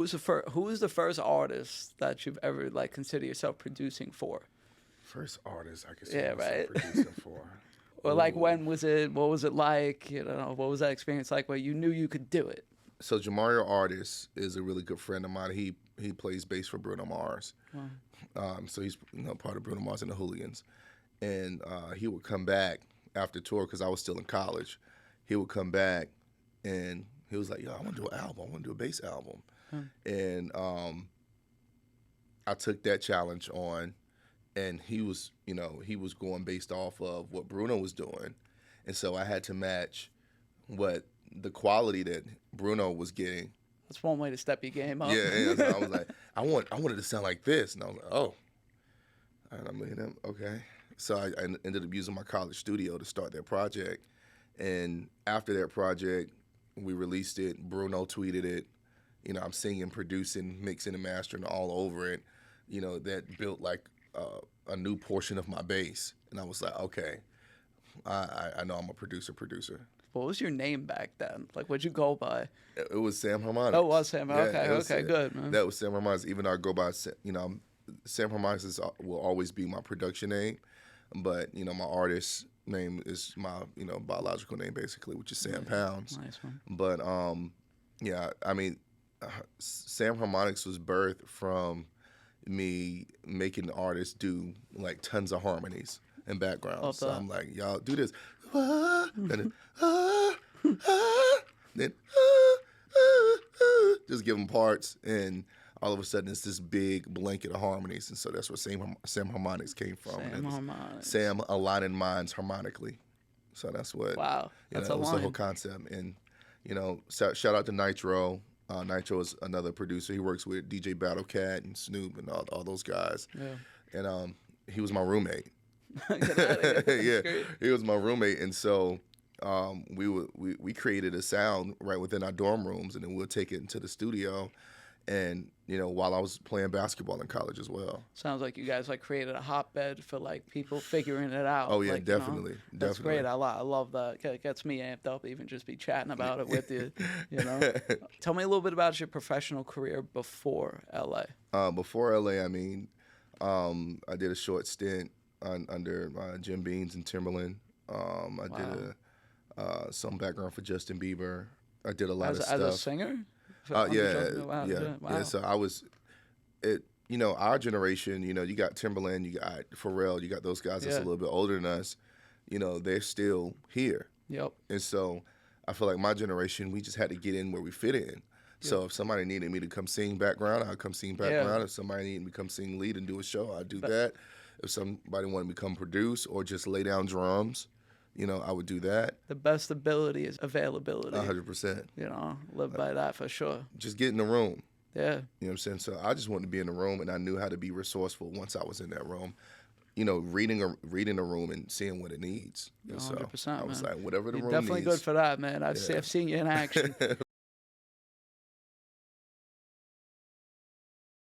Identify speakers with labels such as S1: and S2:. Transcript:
S1: Who was the first artist that you've ever like considered yourself producing for?
S2: First artist I could see
S1: Yeah,
S2: myself
S1: right.
S2: producing for.
S1: Or like
S2: Ooh.
S1: when was it? What was it like? You know, what was that experience like where you knew you could do it?
S2: So Jamario Artis is a really good friend of mine. He plays bass for Bruno Mars.
S1: Wow.
S2: So he's part of Bruno Mars and the Hooligans. And he would come back after tour because I was still in college. He would come back and he was like, "Yo, I want to do an album. I want to do a bass album." And I took that challenge on, and he was going based off of what Bruno was doing, and so I had to match what the quality that Bruno was getting.
S1: That's one way to step your game up.
S2: Yeah, so I was like, I wanted to sound like this, and I was like, oh, and I'm like, okay. So I ended up using my college studio to start that project, and after that project, we released it. Bruno tweeted it. I'm singing, producing, mixing, and mastering all over it. That built like a new portion of my bass, and I was like, okay, I know I'm a producer.
S1: What was your name back then? Like, what'd you go by?
S2: It was Sam Harmonix.
S1: Oh, it was Sam.
S2: Yeah,
S1: Okay, good, man.
S2: That was Sam Harmonix. Even though I go by, Sam Harmonix will always be my production name, but my artist name is my biological name basically, which is Sam Pounds.
S1: Nice one.
S2: But yeah, I mean, Sam Harmonix was birthed from me making the artists do like tons of harmonies and backgrounds. So I'm like, y'all do this, and then just give them parts, and all of a sudden it's this big blanket of harmonies, and so that's where Sam Harmonix came from.
S1: Sam Harmonix.
S2: Sam aligning minds harmonically. So that's what.
S1: Wow, that's
S2: that
S1: a
S2: was
S1: line.
S2: the whole concept, and shout out to Nitro. Nitro is another producer. He works with DJ Battlecat and Snoop and all those guys. Yeah. And he was my roommate. Yeah, he was my roommate, and so we created a sound right within our dorm rooms, and then we'll take it into the studio. And while I was playing basketball in college as well.
S1: Sounds like you guys like created a hotbed for like people figuring it out.
S2: Oh yeah,
S1: like,
S2: definitely.
S1: That's great. I love that. It gets me amped up even just be chatting about it with you. Tell me a little bit about your professional career before LA.
S2: Before LA, I mean, I did a short stint under Jim Beans and Timberland. I did some background for Justin Bieber. I did a lot of stuff.
S1: As a singer?
S2: Yeah. So I was, our generation. You got Timberland, you got Pharrell, you got those guys that's a little bit older than us. They're still here.
S1: Yep.
S2: And so I feel like my generation, we just had to get in where we fit in. So if somebody needed me to come sing background, I'd come sing background.
S1: Yeah.
S2: If somebody needed me to come sing lead and do a show, I'd do that. If somebody wanted me to come produce or just lay down drums, I would do that.
S1: The best ability is availability.
S2: 100%.
S1: Live by that for sure.
S2: Just get in the room.
S1: Yeah.
S2: You know what I'm saying? So I just wanted to be in the room, and I knew how to be resourceful once I was in that room. Reading a room and seeing what it needs. And
S1: 100%.
S2: So I was like, whatever the
S1: You're
S2: room
S1: definitely
S2: needs.
S1: good for that, man. I've seen you in action.